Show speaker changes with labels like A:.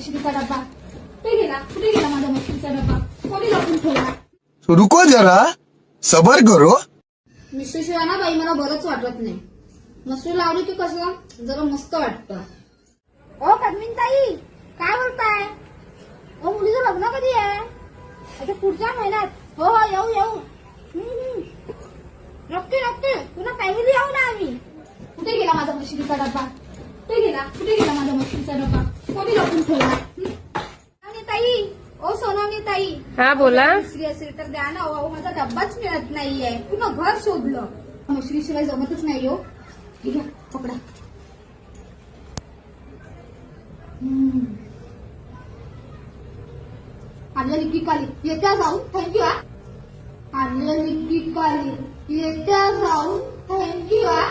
A: मशरीचा डब्बा? कुठे गेला माझा मशरीचा डब्बा? कोणी लपून ठेवला?
B: रुको जरा, सबर करो.
A: मिश्रीशिवाय ना बाई मला बरंच वाटत नाही. मशरी लावली की कसं जरा मस्त वाटतं. ओ पद्मिनी ताई, काय बोलताय? ओ मुलीचं लग्न कधी आहे? आता पुढच्या महिन्यात. हो हो, येऊ. नक्की पुन्हा फॅमिली येऊ ना आम्ही. कुठे गेला माझा मशरीचा डब्बा? कुठे गेला माझा मशरीचा डब्बा? कोणी लपून ठेवला? सोनावणी ताई, ओ सोनावणी ताई.
C: हा बोला.
A: मशरी असेल तर द्या ना. अहो माझा डब्बाच मिळत नाहीये. पुन्हा घर शोधलं. मशरीशिवाय जमतच नाही हो. ठीक आहे, पकडा. आणलं लिक्की काली येत्या जाऊन. थँक्यू हा. आणलं लिक्की काली येत्या जाऊन. थँक्यू हा.